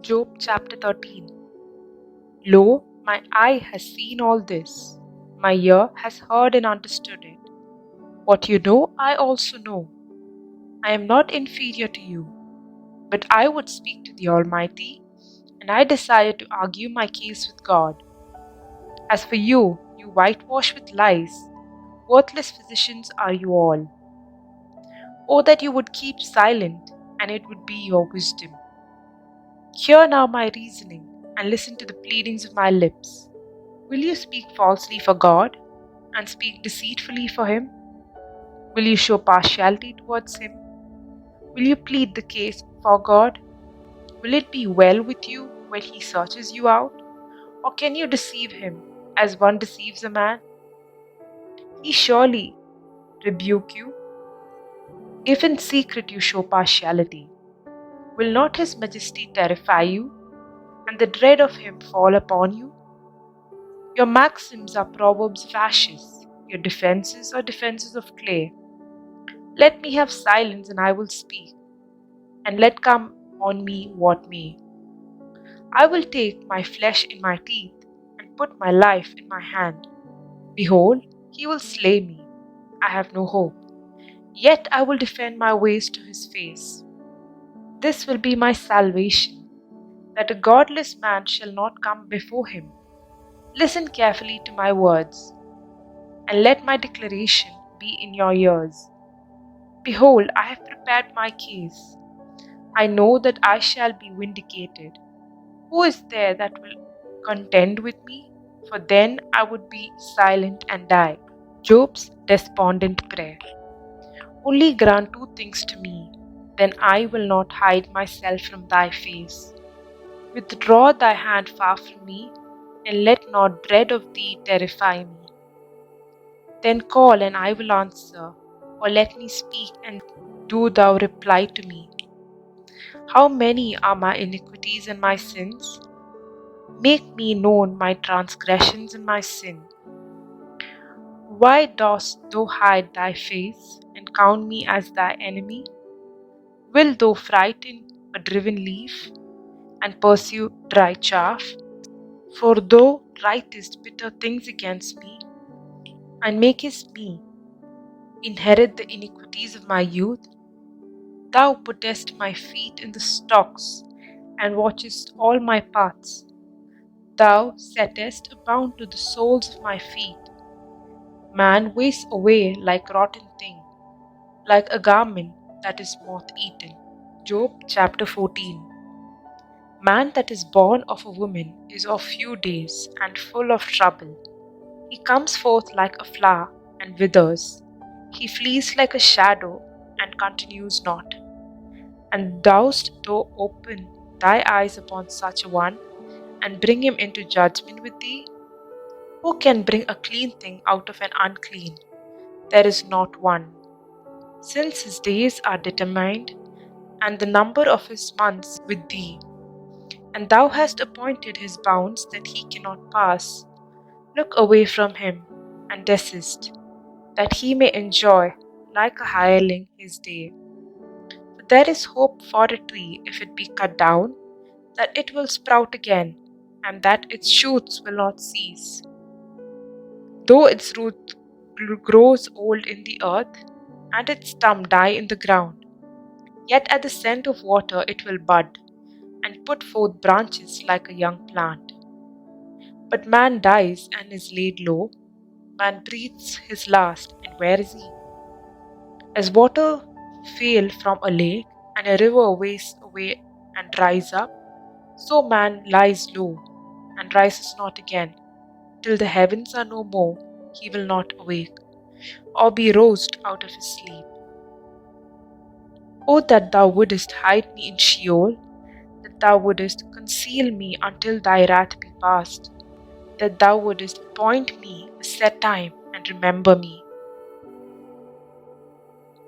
Job chapter 13. Lo, my eye has seen all this, my ear has heard and understood it. What you know, I also know. I am not inferior to you, but I would speak to the Almighty, and I desire to argue my case with God. As for you, you whitewash with lies, worthless physicians are you all. Oh, that you would keep silent, and it would be your wisdom. Hear now my reasoning, and listen to the pleadings of my lips. Will you speak falsely for God, and speak deceitfully for Him? Will you show partiality towards Him? Will you plead the case for God? Will it be well with you when He searches you out? Or can you deceive Him as one deceives a man? He surely rebuke you, if in secret you show partiality. Will not His majesty terrify you, and the dread of Him fall upon you? Your maxims are proverbs of ashes, your defenses are defenses of clay. Let me have silence, and I will speak, and let come on me what may. I will take my flesh in my teeth, and put my life in my hand. Behold, he will slay me. I have no hope. Yet I will defend my ways to his face. This will be my salvation, that a godless man shall not come before him. Listen carefully to my words, and let my declaration be in your ears. Behold, I have prepared my case. I know that I shall be vindicated. Who is there that will contend with me? For then I would be silent and die. Job's despondent prayer. Only grant two things to me, then I will not hide myself from thy face. Withdraw thy hand far from me, and let not dread of thee terrify me. Then call, and I will answer, or let me speak, and do thou reply to me. How many are my iniquities and my sins? Make me known my transgressions and my sin. Why dost thou hide thy face, and count me as thy enemy? Wilt thou frighten a driven leaf, and pursue dry chaff? For thou writest bitter things against me, and makest me inherit the iniquities of my youth. Thou puttest my feet in the stocks, and watchest all my paths. Thou settest a bound to the soles of my feet. Man wastes away like rotten thing, like a garment that is moth-eaten. Job chapter 14. Man that is born of a woman is of few days and full of trouble. He comes forth like a flower and withers. He flees like a shadow and continues not. And dost thou open thy eyes upon such a one, and bring him into judgment with thee? Who can bring a clean thing out of an unclean? There is not one. Since his days are determined, and the number of his months with thee, and thou hast appointed his bounds that he cannot pass, look away from him, and desist, that he may enjoy, like a hireling, his day. For there is hope for a tree if it be cut down, that it will sprout again, and that its shoots will not cease. Though its root grows old in the earth, and its stump die in the ground, yet at the scent of water it will bud, and put forth branches like a young plant. But man dies and is laid low, man breathes his last, and where is he? As water fail from a lake, and a river wastes away and dries up, so man lies low, and rises not again. Till the heavens are no more, he will not awake, or be roused out of his sleep. O that thou wouldest hide me in Sheol, that thou wouldest conceal me until thy wrath be past, that thou wouldest appoint me a set time and remember me.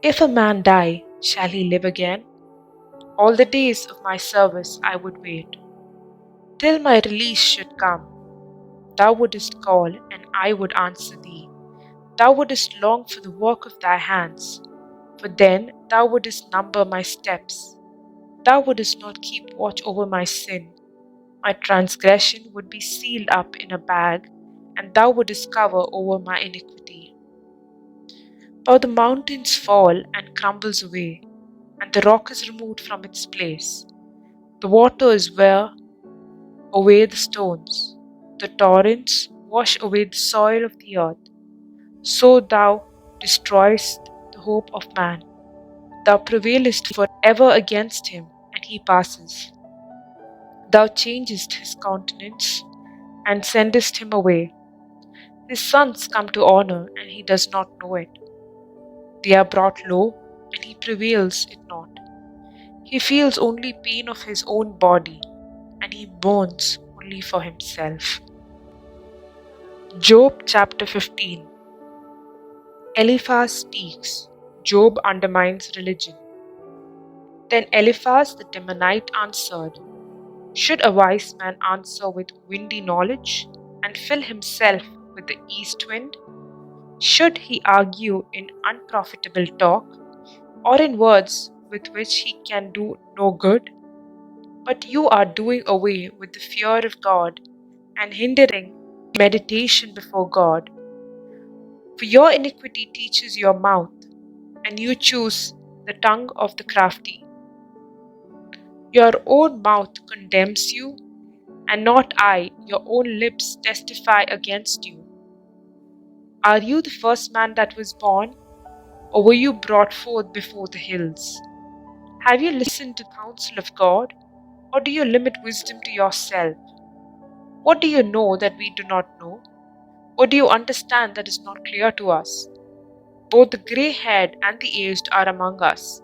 If a man die, shall he live again? All the days of my service I would wait, till my release should come. Thou wouldest call, and I would answer thee. Thou wouldest long for the work of thy hands, for then thou wouldest number my steps. thou wouldest not keep watch over my sin, my transgression would be sealed up in a bag, and thou wouldest cover over my iniquity. But the mountains fall and crumbles away, and the rock is removed from its place. The waters wear away the stones, the torrents wash away the soil of the earth. So thou destroyest the hope of man. Thou prevailest for ever against him, and he passes. Thou changest his countenance, and sendest him away. His sons come to honor, and he does not know it. They are brought low, and he prevails it not. He feels only pain of his own body, and he mourns only for himself. Job chapter 15. Eliphaz speaks. Job undermines religion. Then Eliphaz the Temanite answered, should a wise man answer with windy knowledge, and fill himself with the east wind? Should he argue in unprofitable talk, or in words with which he can do no good? But you are doing away with the fear of God, and hindering meditation before God. For your iniquity teaches your mouth, and you choose the tongue of the crafty. Your own mouth condemns you, and not I, your own lips testify against you. Are you the first man that was born, or were you brought forth before the hills? Have you listened to the counsel of God, or do you limit wisdom to yourself? What do you know that we do not know? What do you understand that is not clear to us? Both the grey-haired and the aged are among us,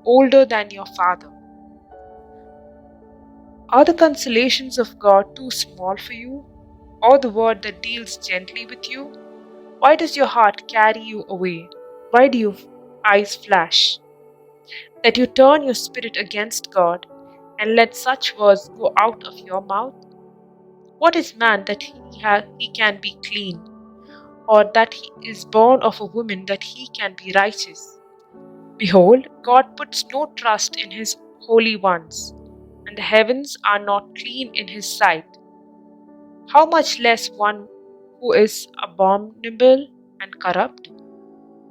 older than your father. Are the consolations of God too small for you, or the word that deals gently with you? Why does your heart carry you away? Why do your eyes flash? That you turn your spirit against God, and let such words go out of your mouth? What is man that he can be clean, or that he is born of a woman that he can be righteous? Behold, God puts no trust in his holy ones, and the heavens are not clean in his sight. How much less one who is abominable and corrupt?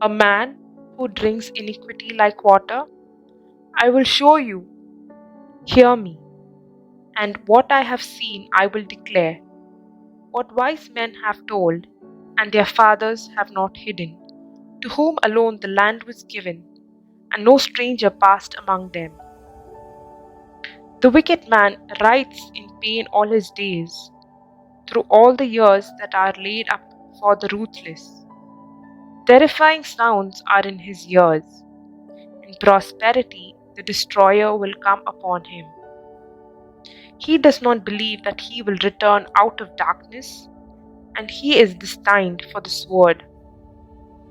A man who drinks iniquity like water? I will show you. Hear me. And what I have seen I will declare. What wise men have told, and their fathers have not hidden, to whom alone the land was given, and no stranger passed among them. The wicked man writhes in pain all his days, through all the years that are laid up for the ruthless. Terrifying sounds are in his ears. In prosperity the destroyer will come upon him. He does not believe that he will return out of darkness, and he is destined for the sword.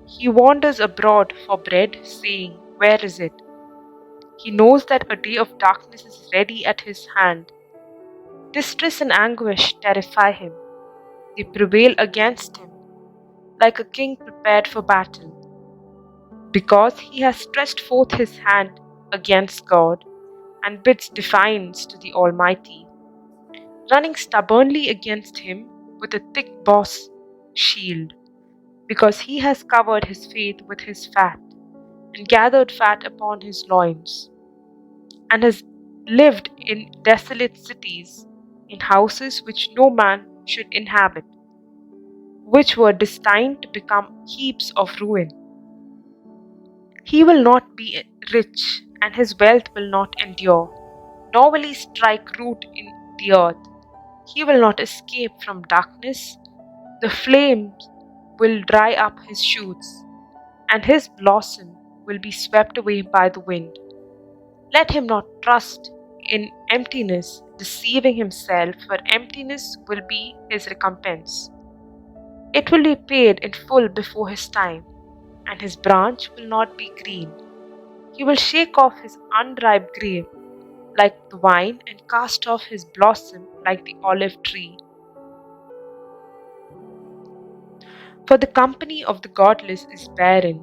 He wanders abroad for bread, saying, where is it? He knows that a day of darkness is ready at his hand. Distress and anguish terrify him. They prevail against him, like a king prepared for battle. Because he has stretched forth his hand against God, and bids defiance to the Almighty, running stubbornly against him with a thick boss shield, because he has covered his faith with his fat, and gathered fat upon his loins, and has lived in desolate cities, in houses which no man should inhabit, which were destined to become heaps of ruin. He will not be rich, and his wealth will not endure, nor will he strike root in the earth. He will not escape from darkness. The flames will dry up his shoots, and his blossom will be swept away by the wind. Let him not trust in emptiness, deceiving himself, for emptiness will be his recompense. It will be paid in full before his time, and his branch will not be green. He will shake off his unripe grape like the vine, and cast off his blossom like the olive tree. For the company of the godless is barren,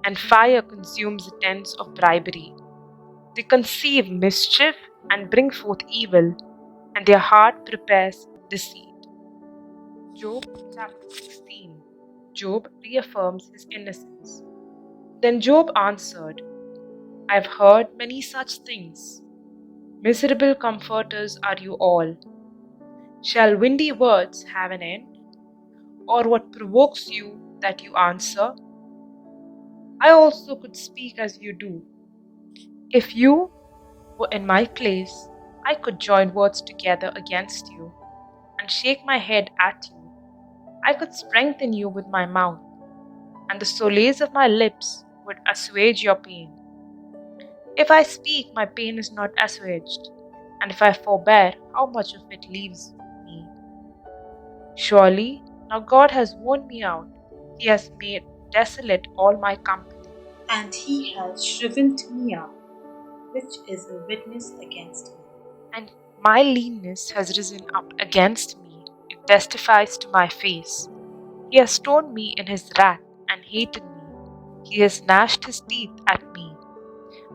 and fire consumes the tents of bribery. They conceive mischief and bring forth evil, and their heart prepares deceit. Job chapter 16. Job reaffirms his innocence. Then Job answered, I have heard many such things. Miserable comforters are you all. Shall windy words have an end? Or what provokes you that you answer? I also could speak as you do. If you were in my place, I could join words together against you and shake my head at you. I could strengthen you with my mouth, and the solace of my lips would assuage your pain. If I speak, my pain is not assuaged, and if I forbear, how much of it leaves me? Surely, now God has worn me out. He has made desolate all my company. And he has shriveled me up, which is a witness against me. And my leanness has risen up against me. It testifies to my face. He has stoned me in his wrath and hated me. He has gnashed his teeth at me.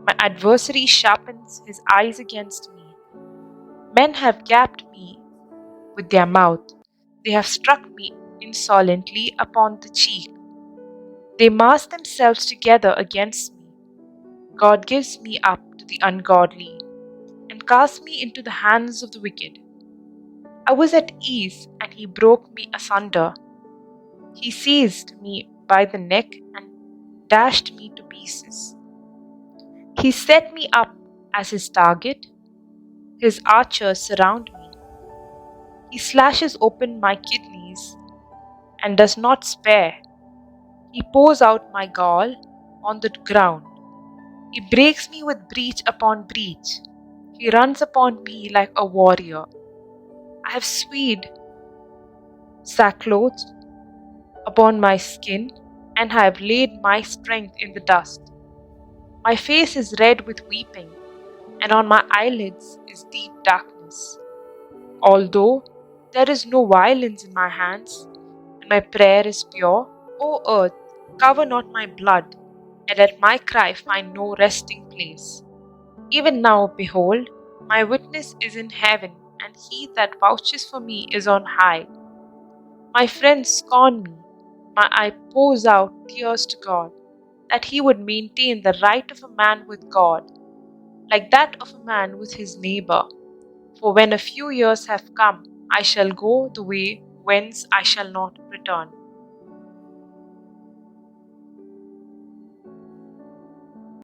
My adversary sharpens his eyes against me. Men have gapped me with their mouth. They have struck me insolently upon the cheek. They mass themselves together against me. God gives me up to the ungodly and casts me into the hands of the wicked. I was at ease, and he broke me asunder. He seized me by the neck and dashed me to pieces. He set me up as his target. His archers surround me. He slashes open my kidneys and does not spare. He pours out my gall on the ground. He breaks me with breach upon breach. He runs upon me like a warrior. I have swed sackcloth upon my skin, and I have laid my strength in the dust. My face is red with weeping, and on my eyelids is deep darkness. Although there is no violence in my hands, and my prayer is pure, O earth, cover not my blood, and let my cry find no resting place. Even now, behold, my witness is in heaven, and he that vouches for me is on high. My friends scorn me. My eye pours out tears to God, that he would maintain the right of a man with God, like that of a man with his neighbor. For when a few years have come, I shall go the way whence I shall not return.